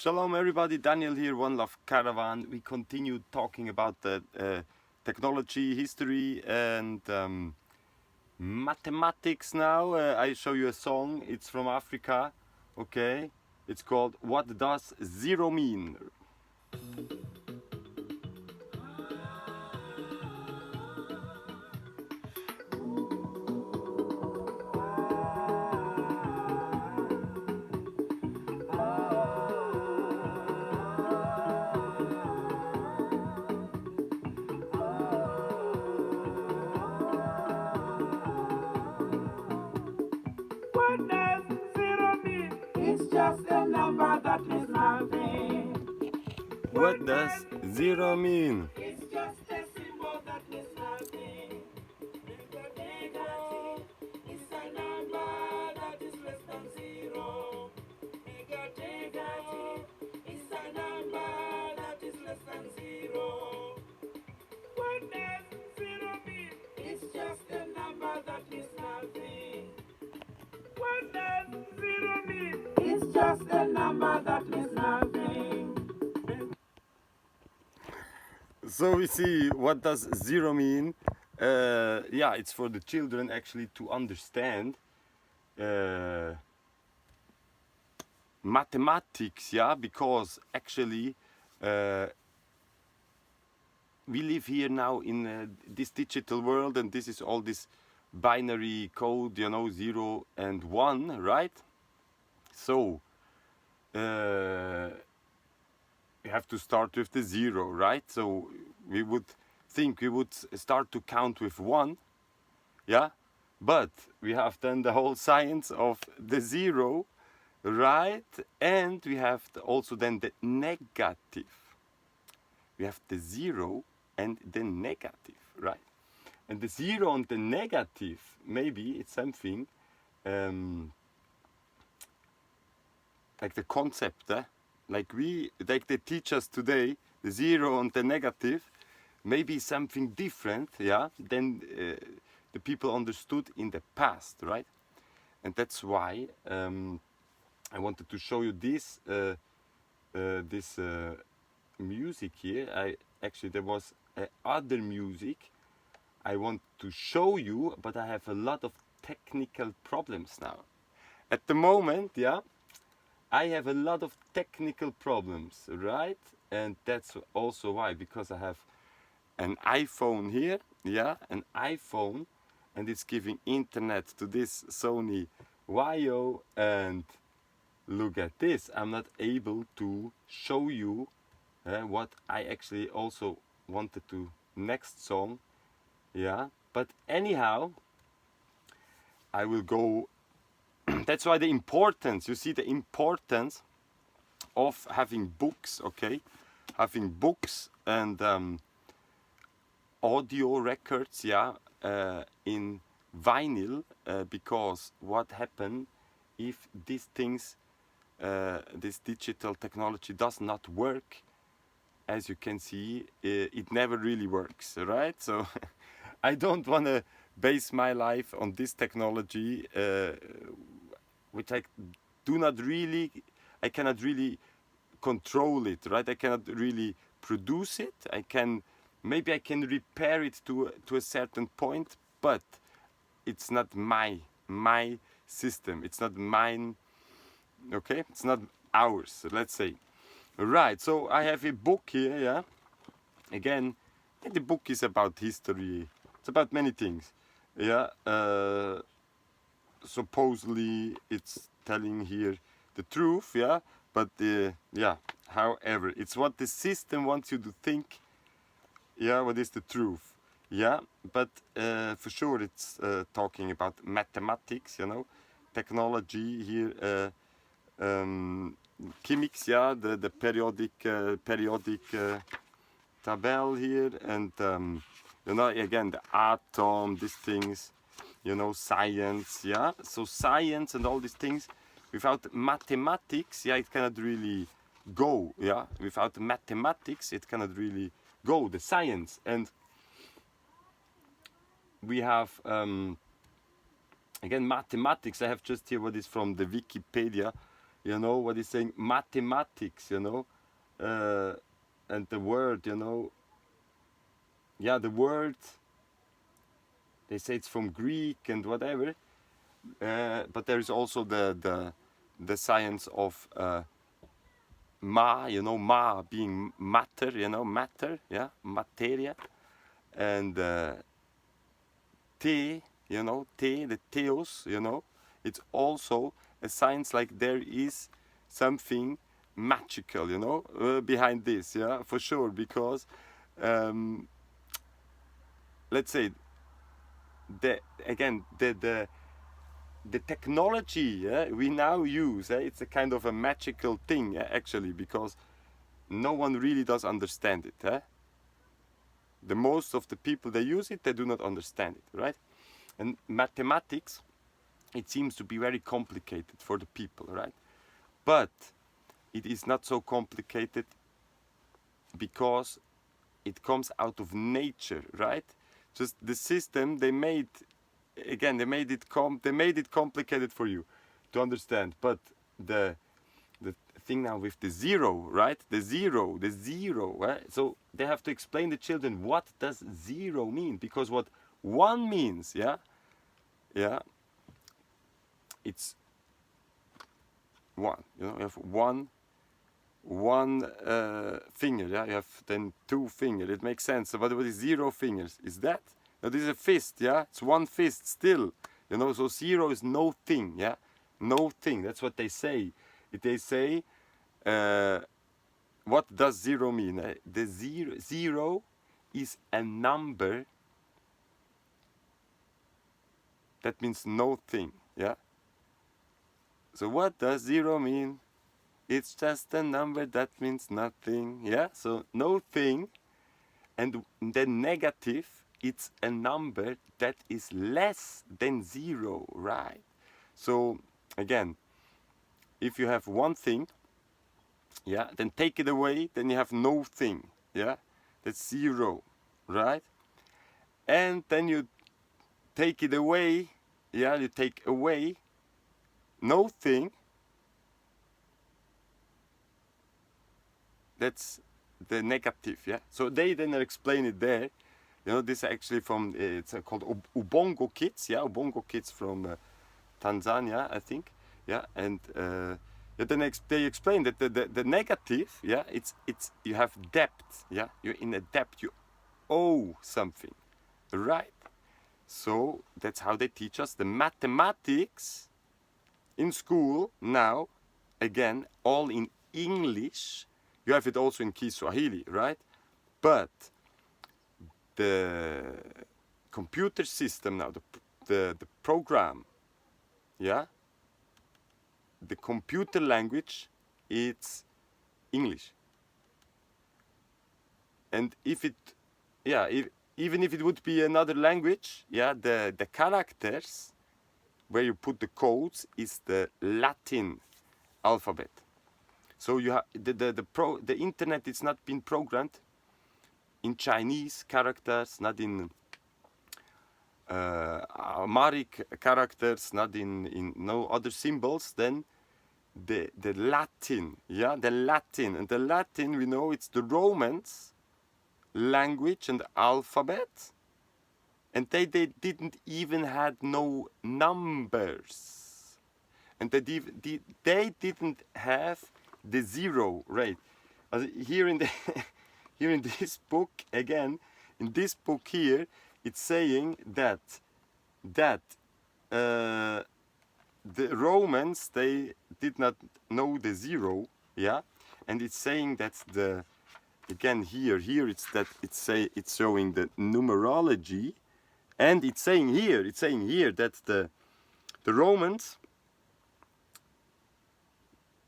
Shalom everybody, Daniel here, One Love Caravan. We continue talking about the technology, history and mathematics now. I show you a song, it's from Africa, okay? It's called What Does Zero Mean? What does zero mean? It's just a number that means nothing. What does zero mean? It's just a symbol that means nothing. Negative is a number that is less than zero. Negative is a number that is less than zero. What does zero mean? It's just a number that means nothing. What does zero mean? It's just a number that means nothing. So we see what does zero mean. Yeah, it's for the children actually to understand mathematics, yeah, because actually we live here now in this digital world, and this is all this binary code, you know, 0 and 1, right? So we have to start with the 0, right? So we would think we would start to count with 1, yeah, but we have then the whole science of the 0, right? And we have also then the negative. We have the 0 and the negative, right? And the 0 and the negative, maybe it's something like the concept, like they teach us today, the 0 and the negative, maybe something different, yeah, than the people understood in the past, right? And that's why I wanted to show you this music here. There was other music I want to show you, but I have a lot of technical problems now. At the moment, yeah, I have a lot of technical problems, right? And that's also why, because I have an iPhone here, yeah, an iPhone, and it's giving internet to this Sony Vaio, and look at this, I'm not able to show you what I actually also wanted to next song, yeah, but anyhow I will go. That's why the importance, you see the importance of having books, okay, having books and audio records, yeah, in vinyl, because what happens if these things, this digital technology does not work? As you can see, it never really works, right? So I don't want to base my life on this technology, which I cannot really control it, right? I cannot really produce it. Maybe I can repair it to a certain point, but it's not my system. It's not mine, okay? It's not ours, let's say. Right, so I have a book here, yeah. Again, the book is about history. It's about many things, yeah. Supposedly it's telling here the truth, yeah. But yeah, however, it's what the system wants you to think, yeah. What is the truth, yeah. But for sure, it's talking about mathematics, you know, technology here. Chemics, yeah, the periodic table here, and you know, again, the atom, these things, you know, science, yeah. So science and all these things, without mathematics, yeah, it cannot really go, yeah. Without mathematics, it cannot really go, the science. And we have again mathematics. I have just here what is from the Wikipedia. you know, what he's saying, mathematics, you know, and the word, you know, yeah, the word, they say it's from Greek and whatever, but there is also the science of you know, being matter, you know, matter, yeah, materia, and the, you know, the theos, you know, it's also a science, like there is something magical, you know, behind this, yeah, for sure, because let's say the technology, we now use, it's a kind of a magical thing, actually, because no one really does understand it. The most of the people that use it, they do not understand it, right? And mathematics, it seems to be very complicated for the people, right? But it is not so complicated because it comes out of nature, right? Just the system they made, again, they made it complicated for you to understand. But the thing now with the zero, right? The zero, right? So they have to explain the children what does zero mean, because what one means, yeah, it's one. You know, you have one finger, yeah. You have then two fingers. It makes sense. So what is 0 fingers? Is that? Now this is a fist, yeah. It's one fist still, you know. So 0 is no thing, yeah, no thing. That's what they say. They say, what does 0 mean? The zero is a number. That means no thing, yeah. So what does 0 mean? It's just a number that means nothing, yeah. So no thing, and the negative, it's a number that is less than 0, right? So again, if you have one thing, yeah, then take it away, then you have no thing, yeah. That's 0, right? And then you take it away, yeah, you take away no thing. That's the negative, yeah. So they then explain it there. You know, this is actually from it's called Ubongo Kids, yeah. Ubongo Kids from Tanzania, I think, yeah. And then they explain that the negative, yeah, it's you have debt, yeah. You're in a debt. You owe something, right? So that's how they teach us the mathematics in school now. Again, all in English. You have it also in Kiswahili, right? But the computer system now, the program, yeah, the computer language, it's English. And if it, yeah, even if it would be another language, yeah, the characters where you put the codes is the Latin alphabet. So you have the internet is not been programmed in Chinese characters, not in Amharic characters, not in no other symbols than the Latin, yeah, the Latin. And the Latin, we know it's the Romans language and alphabet, and they didn't even had no numbers, and they didn't have the 0, right? Here in the here in this book, again, in this book here, it's saying that the Romans, they did not know the 0, yeah, and it's saying that again here it's showing the numerology, and it's saying here that the Romans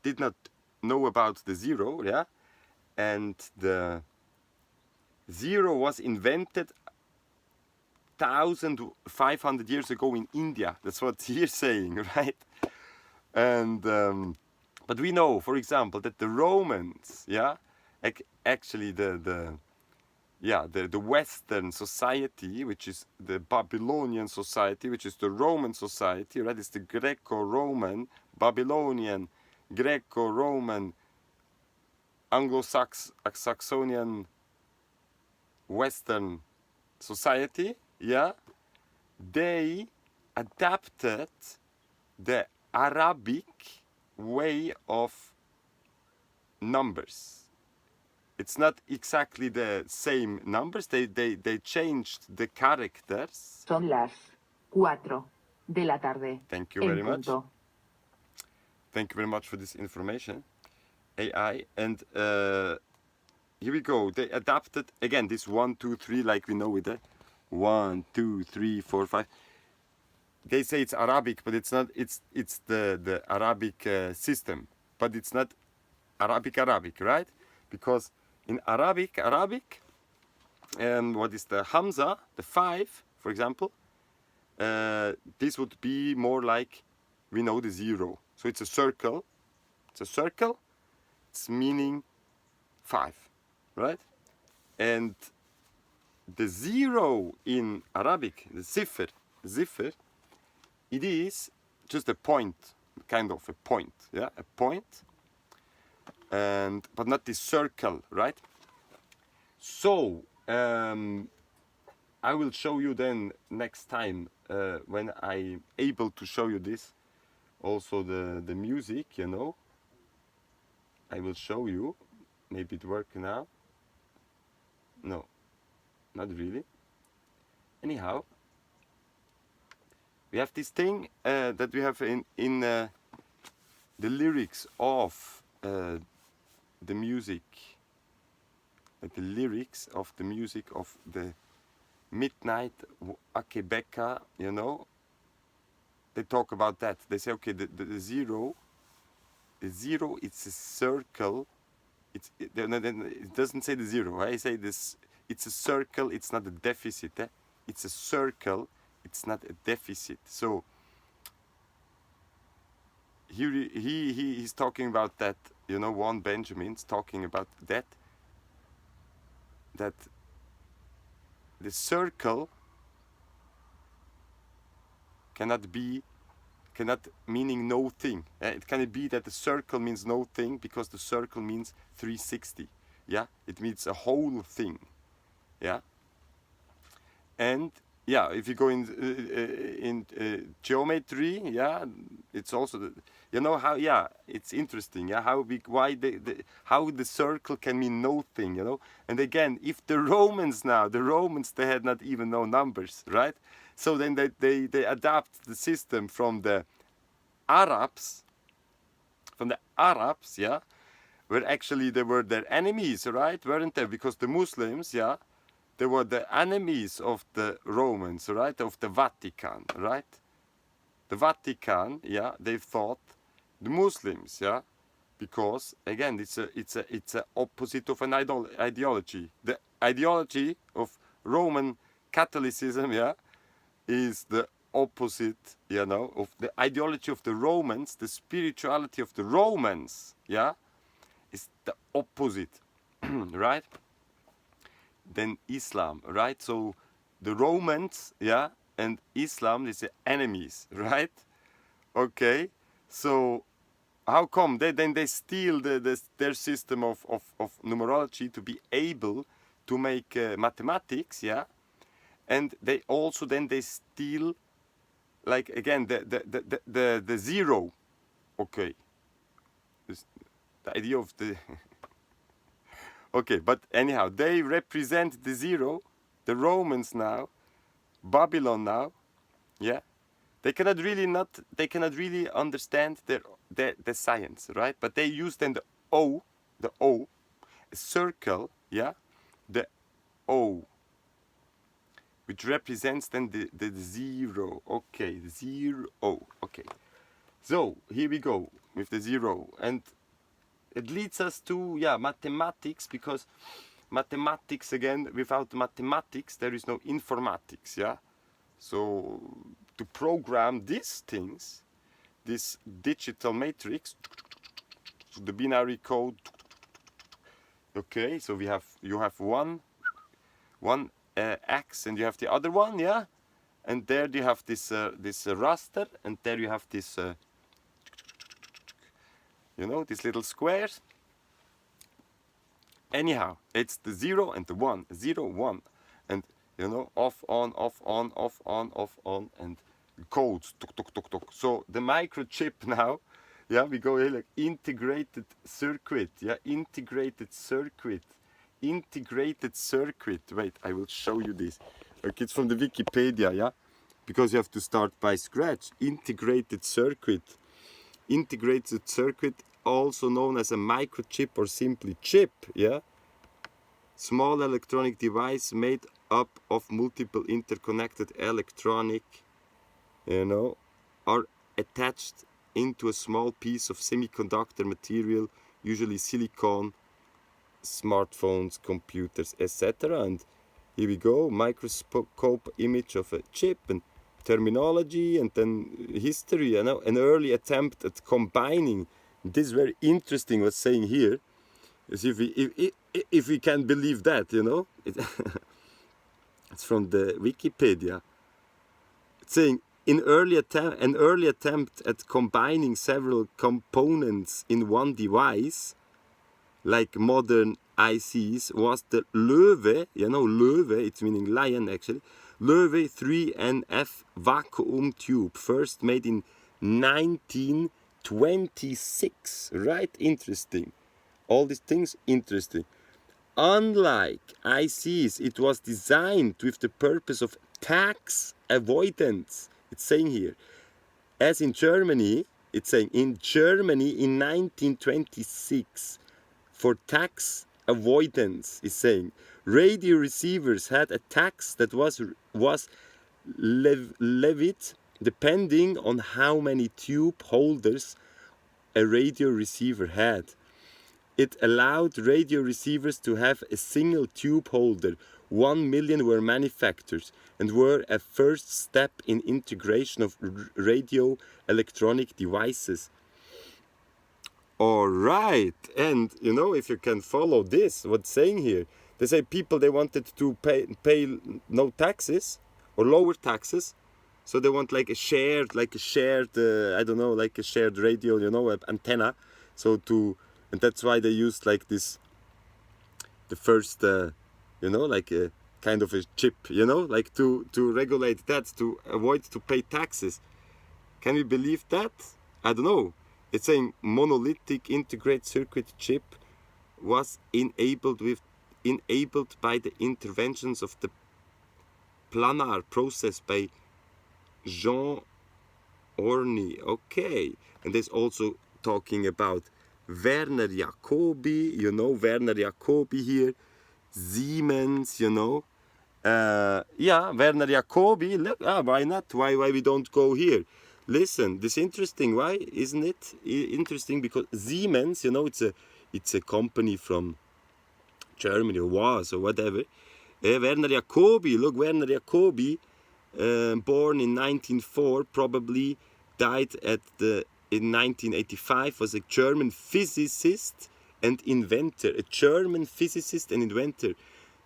did not know about the 0, yeah, and the 0 was invented 1,500 years ago in India. That's what he's saying, right? And but we know, for example, that the Romans, yeah, actually the Western society, which is the Babylonian society, which is the Roman society, right? It's the Greco-Roman, Babylonian, Greco-Roman, Anglo-Saxonian, Western society, yeah, they adapted the Arabic way of numbers. It's not exactly the same numbers. They changed the characters. Son las 4 de la tarde. Thank you En very much. punto. Thank you very much for this information, AI. And here we go. They adapted again this 1, 2, 3, like we know it. 1, 2, 3, 4, 5. They say it's Arabic, but it's not. It's the Arabic system, but it's not Arabic, right? Because in Arabic, what is the Hamza, the 5, for example, this would be more like, we know, the 0. So it's a circle. It's a circle. It's meaning 5, right? And the 0 in Arabic, the zifr, it is just a point, kind of a point, yeah, a point. And but not this circle, right? So I will show you then next time when I'm able to show you this, also the music, you know. I will show you. Maybe it works now. No, not really. Anyhow, we have this thing that we have in the lyrics of the music, like the lyrics of the music of the Midnight Akebeka, you know. They talk about that. They say, okay, the 0, it's a circle. It doesn't say the 0. I say this. It's a circle. It's not a deficit. It's a circle. It's not a deficit. So here he's talking about that. You know, Juan Benjamin's talking about that. That the circle cannot meaning no thing. It cannot be that the circle means no thing, because the circle means 360. Yeah, it means a whole thing. Yeah, and yeah, if you go in geometry, yeah, it's also you know how, yeah, it's interesting, yeah, how the circle can mean nothing, you know. And again, if the Romans they had not even no numbers, right? So then they adapt the system from the Arabs, yeah, where actually they were their enemies, right? Weren't they? Because the Muslims, yeah, they were the enemies of the Romans, right? Of the Vatican, right? The Vatican, yeah, they thought the Muslims, yeah, because again, it's a opposite of an ideology. The ideology of Roman Catholicism, yeah, is the opposite, you know, of the ideology of the Romans. The spirituality of the Romans, yeah, is the opposite, right? Than Islam, right? So the Romans, yeah, and Islam is the enemies, right? Okay, so how come they steal their system of numerology to be able to make mathematics, yeah? And they also then they steal, like, again, the 0, okay, the idea of the okay, but anyhow, they represent the 0, the Romans now, Babylon now, yeah. They cannot really understand the science, right? But they use then the O, a circle, yeah, the O, which represents then the 0. Okay, 0. Okay, so here we go with the 0, and it leads us to, yeah, mathematics, because mathematics, again, without mathematics there is no informatics, yeah. So to program these things, this digital matrix, the binary code, okay, so you have one X and you have the other one, yeah, and there you have this raster, and there you have this You know, these little squares. Anyhow, it's the 0 and the 1, 0, 1. And, you know, off, on, and codes, tuk, tuk, tuk, tuk. So the microchip now, yeah, we go here like integrated circuit, yeah, integrated circuit. Wait, I will show you this. Okay, it's from the Wikipedia, yeah, because you have to start by scratch. Integrated circuit, also known as a microchip or simply chip, yeah. Small electronic device made up of multiple interconnected electronic, you know, are attached into a small piece of semiconductor material, usually silicon, smartphones, computers, etc. And here we go, microscope image of a chip and terminology, and then history, you know, an early attempt at combining. This is very interesting what's saying here, as if we can believe that, you know. It's from the Wikipedia. It's saying an early attempt at combining several components in one device, like modern ICs, was the Löwe, you know, Löwe, it's meaning lion actually, Löwe 3NF vacuum tube, first made in 1926, right? Interesting. All these things interesting. Unlike ICs, it was designed with the purpose of tax avoidance. It's saying here, as in Germany, it's saying in Germany in 1926, for tax avoidance, is saying radio receivers had a tax that was levied depending on how many tube holders a radio receiver had. It allowed radio receivers to have a single tube holder. 1 million were manufactured and were a first step in integration of radio electronic devices. All right, and you know, if you can follow this, what's saying here, they say people, they wanted to pay no taxes or lower taxes, so they want like a shared I don't know, like a shared radio, you know, antenna. So and that's why they used like this, the first, you know, like a kind of a chip, you know, like to regulate that, to avoid to pay taxes. Can we believe that? I don't know. It's saying monolithic integrated circuit chip was enabled by the interventions of the planar process by Jean Orny. Okay, and there's also talking about Werner Jacobi, you know, Werner Jacobi here, Siemens, you know. Yeah, Werner Jacobi, look, why not? Why we don't go here? Listen, this is interesting. Why isn't it interesting? Because Siemens, you know, it's a company from Germany, or was, or whatever. Werner Jacobi, look, Werner Jacobi, born in 1904, probably died in 1985, was a German physicist and inventor.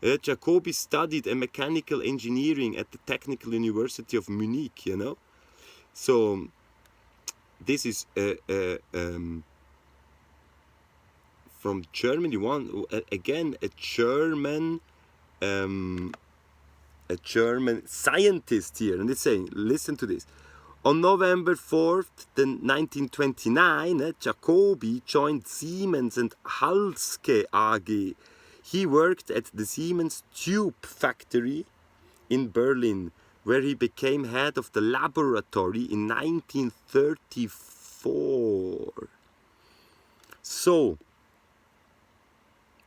Jacobi studied mechanical engineering at the Technical University of Munich, you know. So this is from Germany. A German scientist here, and it's saying, listen to this. On November 4th, 1929, Jacobi joined Siemens and Halske AG. He worked at the Siemens tube factory in Berlin, where he became head of the laboratory in 1934. So,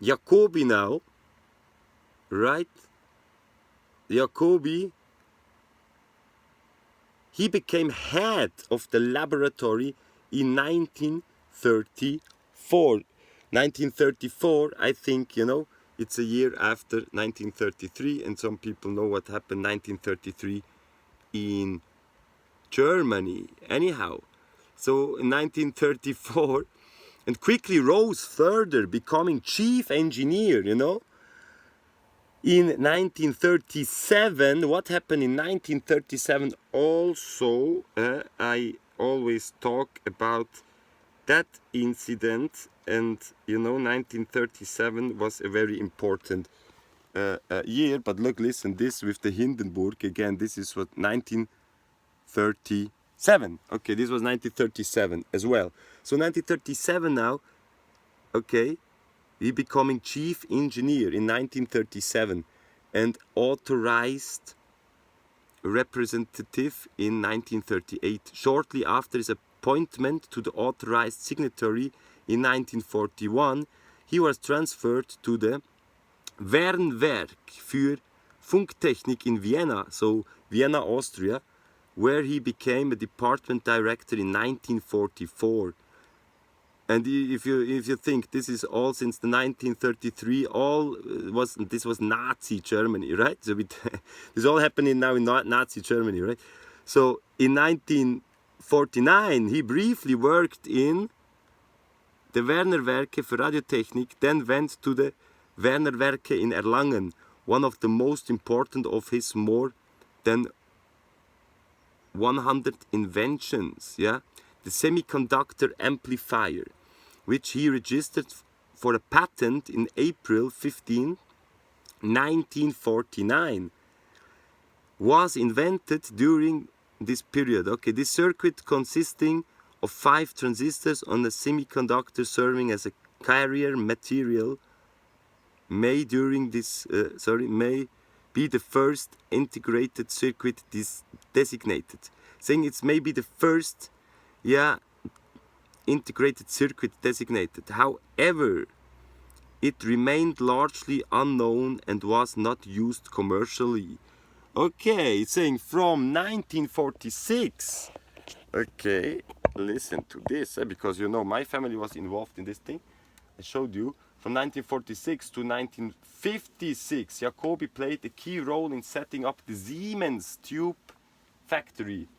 Jacobi now, right? Jacobi, he became head of the laboratory in 1934. 1934, I think, you know, it's a year after 1933, and some people know what happened 1933 in Germany. Anyhow, so in 1934, and quickly rose further, becoming chief engineer, you know. In 1937, what happened in 1937 also, I always talk about that incident, and 1937 was a very important year. But look, listen, this with the Hindenburg again. This is what 1937. Okay, this was 1937 as well. So 1937 now. Okay, he becoming chief engineer in 1937, and authorized representative in 1938. Shortly after his appointment to the authorized signatory in 1941, he was transferred to the Wernwerk für Funktechnik in Vienna, so Vienna, Austria, where he became a department director in 1944. And if you think this is all since the 1933, this was Nazi Germany, right? So this all happening now in Nazi Germany, right? So in 1949 he briefly worked in the Wernerwerke für Radiotechnik, then went to the Wernerwerke in Erlangen, one of the most important of his more than 100 inventions, yeah? The semiconductor amplifier, which he registered for a patent in April 15, 1949, was invented during this period. Okay, this circuit consisting of 5 transistors on a semiconductor serving as a carrier material may be the first integrated circuit designated. Saying it's maybe the first, integrated circuit designated. However, it remained largely unknown and was not used commercially. Okay, it's saying from 1946. Okay, listen to this, because my family was involved in this thing. I showed you. From 1946 to 1956, Jacobi played a key role in setting up the Siemens tube factory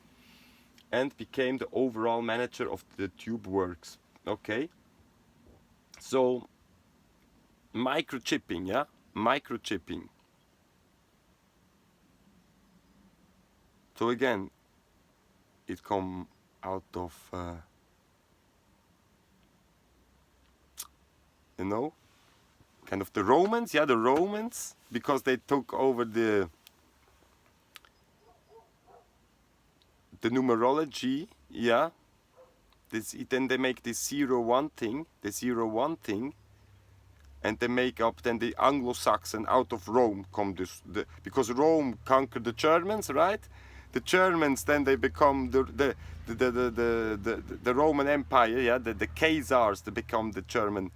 and became the overall manager of the tube works. Okay, so microchipping, microchipping. So again, it come out of kind of the Romans, the Romans, because they took over the numerology, then they make the 0-1 thing, and they make up then the Anglo-Saxon. Out of Rome come because Rome conquered the Germans, right? The Germans then they become the Roman Empire, the Kaisars, they become the German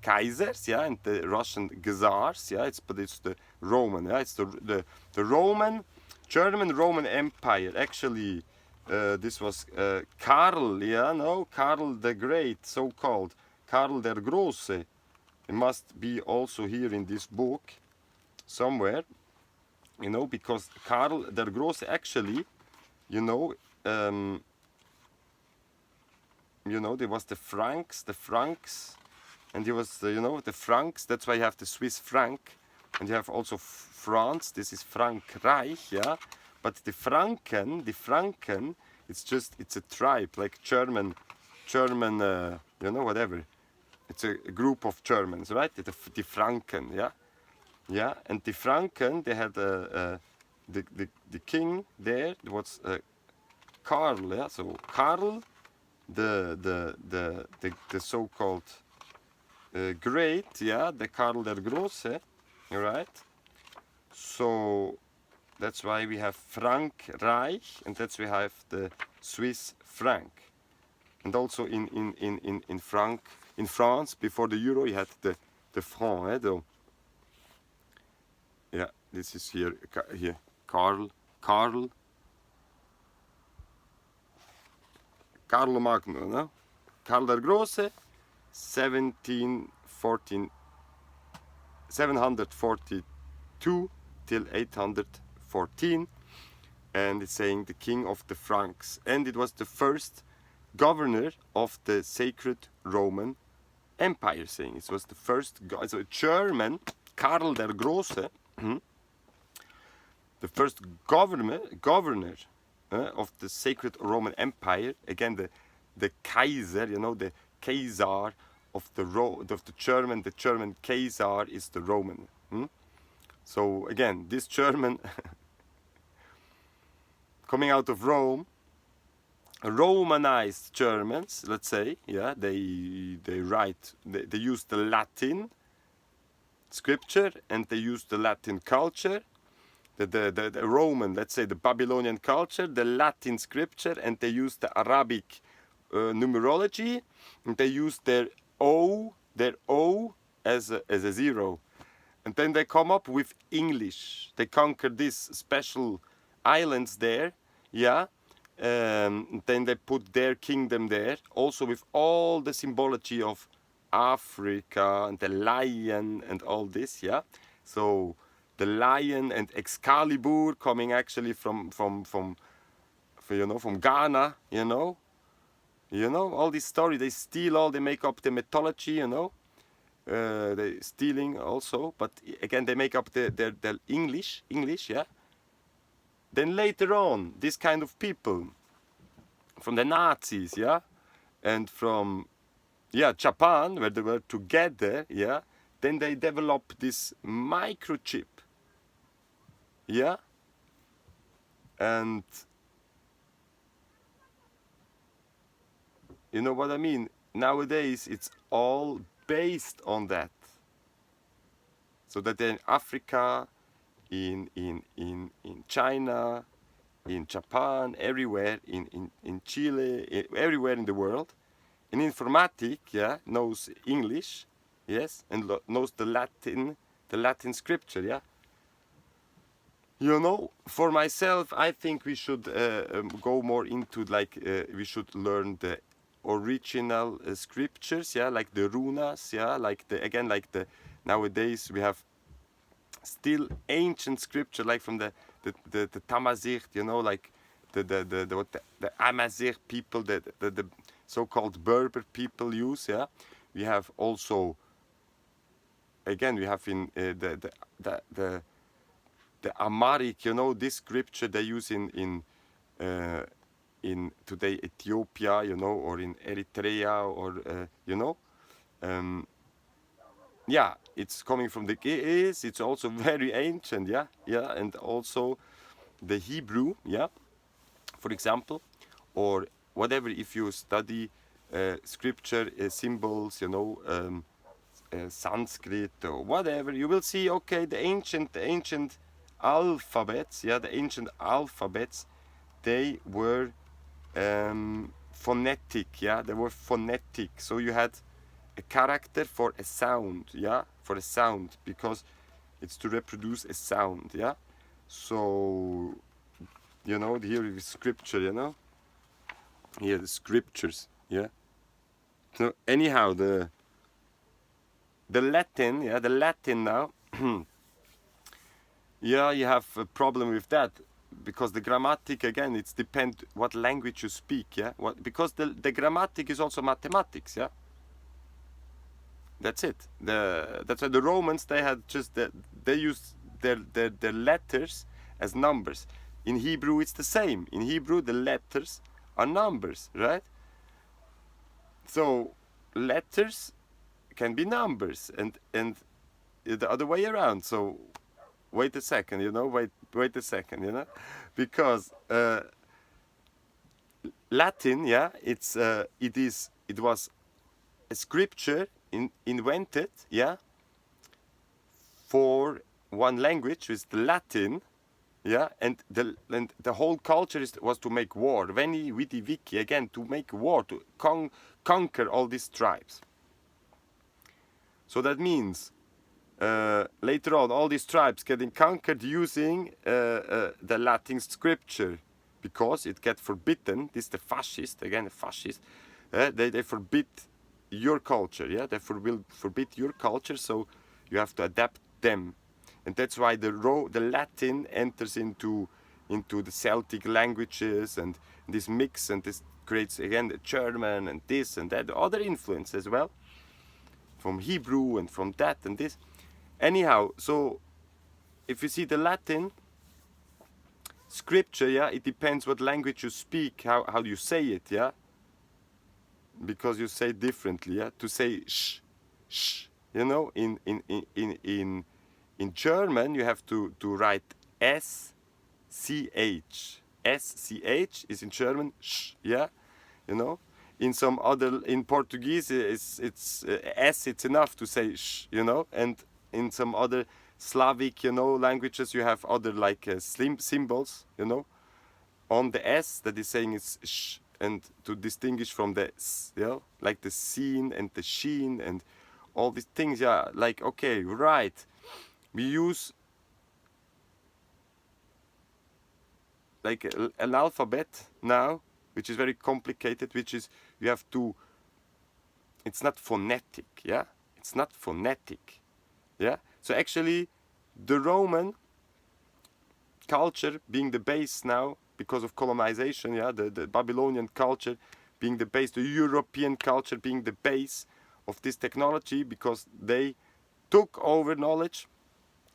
Kaisers, and the Russian Czars, but it's the Roman, it's the Roman, German Roman Empire. Actually, this was Karl, Karl the Great, so-called Karl der Große. It must be also here in this book somewhere, because Karl der Große actually, there was the Franks, and there was the Franks. That's why you have the Swiss franc, and you have also France. This is Frankreich, but the Franken, it's a tribe like German, whatever. It's a group of Germans, right? The Franken, and the Franken, they had the king there. Was Karl, so Karl, the so-called great, the Karl der Große, right? So that's why we have Frankreich, and that's why we have the Swiss franc, and also in France before the euro you had the franc, this is here Carlo Magno, no? Karl der Große, 742 till 814, and it's saying the king of the Franks, and it was the first governor of the sacred Roman Empire. Saying it was the first, so German Karl der Große, the first governor of the sacred Roman Empire. Again, the Kaiser, the Caesar of the German. The German Caesar is the Roman. So again, this German coming out of Rome, Romanized Germans, let's say, yeah, they use the Latin scripture and they use the Latin culture, the Roman, let's say the Babylonian culture, the Latin scripture, and they use the Arabic numerology, and they use their O as a zero. And then they come up with English. They conquer these special islands there, yeah. Then they put their kingdom there, also with all the symbology of Africa and the lion and all this, yeah. So the lion and Excalibur coming actually from Ghana, all this story. They steal they make up the mythology, they stealing also, but again they make up their English, yeah. Then later on, this kind of people from the Nazis, yeah, and from Japan, where they were together, yeah, then they developed this microchip, yeah, and you know what I mean? Nowadays, it's all based on that. So that in Africa, in China, in Japan, everywhere, in Chile, everywhere in the world, an informatic, yeah, knows English, yes, and knows the Latin scripture, yeah. For myself, I think we should go more into we should learn the original scriptures, yeah, like the runas, yeah, like nowadays we have still ancient scripture, like from the Tamazight, like the Amazigh people, the so-called Berber people use, yeah. We have also, again, we have in the Amharic, this scripture they use in today Ethiopia, or in Eritrea, or yeah, it's coming from it's also very ancient, yeah, and also the Hebrew, yeah, for example, or whatever. If you study scripture symbols, Sanskrit or whatever, you will see, okay, the ancient alphabets, yeah, the ancient alphabets, they were phonetic, yeah, they were phonetic. So you had a character for a sound, yeah, because it's to reproduce a sound, yeah. So here is scripture, here the scriptures, yeah. So anyhow, the Latin, yeah, the Latin now, yeah, you have a problem with that, because the grammatic, again, it's depend what language you speak, yeah. Because the grammatic is also mathematics, yeah. That's it. That's why the Romans, they had they used their letters as numbers. In Hebrew, it's the same. In Hebrew, the letters are numbers, right? So letters can be numbers, and the other way around. So wait a second, wait a second, because Latin, yeah, it was a scripture invented, yeah, for one language, with the Latin, yeah, and the whole culture was to make war, veni vidi vici, again, to make war, to conquer all these tribes. So that means later on, all these tribes getting conquered using the Latin scripture, because it get forbidden. This is the fascist, again, the fascist. They forbid your culture, yeah. They will forbid your culture, so you have to adapt them, and that's why the Latin enters into the Celtic languages and this mix, and this creates again the German and this and that, other influence as well from Hebrew and from that and this. Anyhow, so if you see the Latin scripture, yeah, it depends what language you speak, how do you say it, yeah. because you say differently. Yeah, to say sh. You know, in German you have to write sch. sch is in German sh. Yeah, you know. In some other, in Portuguese, it's s. It's enough to say sh. You know, and in some other Slavic, you know, languages, you have other like slim symbols, you know, on the s that is saying it's sh, and to distinguish from the s, you know, like the scene and the sheen and all these things. Yeah, like okay, right. We use like an alphabet now, which is very complicated, which is you have to. It's not phonetic, yeah. It's not phonetic, yeah. So actually, the Roman culture being the base now because of colonization, yeah, the Babylonian culture being the base, the European culture being the base of this technology, because they took over knowledge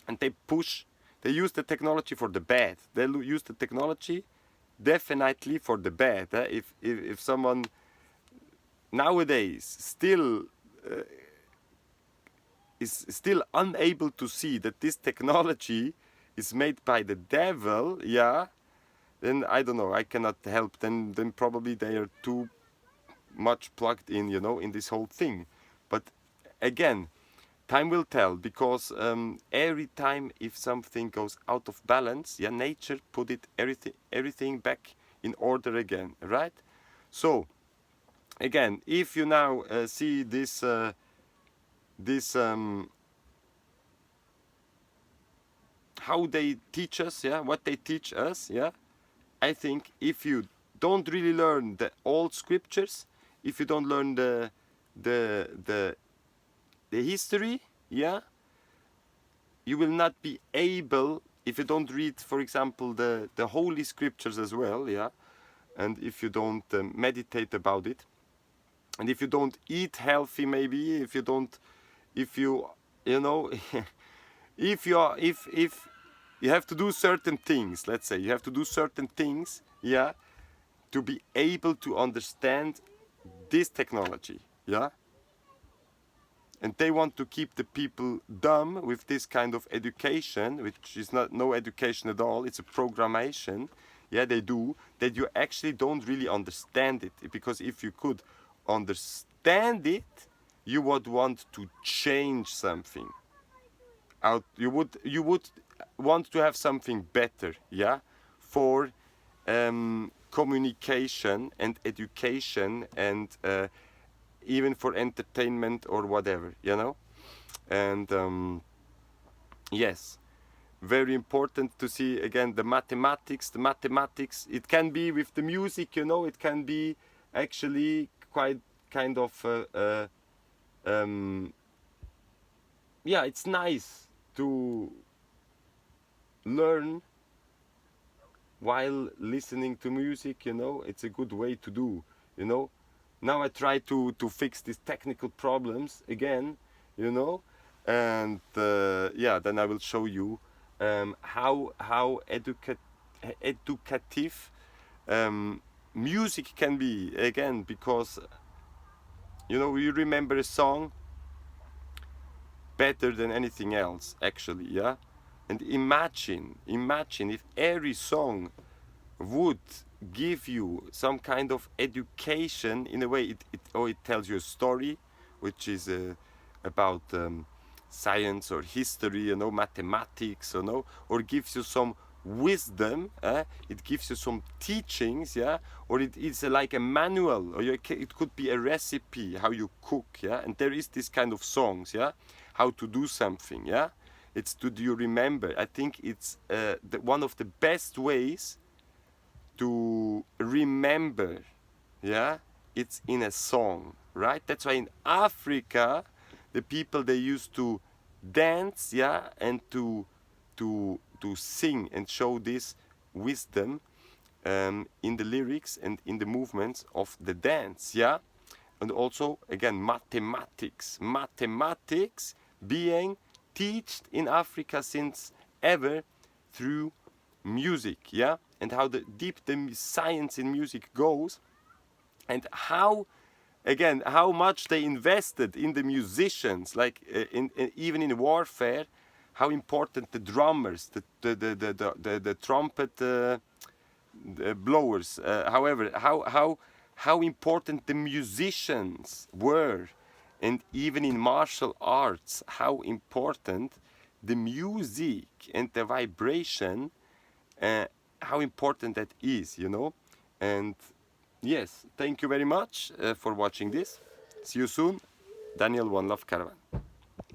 and they use the technology for the bad. They use the technology definitely for the bad. If someone nowadays still is still unable to see that this technology is made by the devil, yeah, then I don't know, I cannot help. Then probably they are too much plugged in, you know, in this whole thing. But again, time will tell, because every time if something goes out of balance, yeah, nature put it everything back in order again, right? So again, if you now see this how they teach us, yeah, what they teach us, yeah, I think if you don't really learn the old scriptures, if you don't learn the history, yeah, you will not be able, if you don't read, for example, the holy scriptures as well, yeah, and if you don't meditate about it, and if you don't eat healthy, maybe if you don't, if you know, if you have to do certain things, let's say you have to do certain things, yeah, to be able to understand this technology, yeah. And they want to keep the people dumb with this kind of education, which is not no education at all. It's a programmation. Yeah, they do, that you actually don't really understand it. Because if you could understand it, you would want to change something. You would want to have something better, yeah, for communication and education and even for entertainment or whatever, you know. And yes, very important to see again the mathematics. It can be with the music, you know. It can be actually quite kind of yeah, it's nice to learn while listening to music, you know. It's a good way to do, you know. Now I try to fix these technical problems again, you know, and yeah, then I will show you how educative music can be, again, because, you know, you remember a song better than anything else, actually, yeah. And imagine if every song would give you some kind of education in a way. It tells you a story which is about science or history, you know, mathematics, you know, or gives you some wisdom, it gives you some teachings, yeah, or it's like a manual, or it could be a recipe how you cook, yeah. And there is this kind of songs, yeah, how to do something, yeah. It's do you remember? I think it's one of the best ways to remember, yeah, it's in a song, right? That's why in Africa the people, they used to dance, yeah, and to sing and show this wisdom in the lyrics and in the movements of the dance, yeah. And also again mathematics being taught in Africa since ever through music, yeah. And how deep the science in music goes, and how again, how much they invested in the musicians, like even in warfare, how important the drummers, the trumpet blowers, however, how important the musicians were, and even in martial arts, how important the music and the vibration, how important that is, you know. And yes, thank you very much for watching this. See you soon. Daniel, One Love Caravan.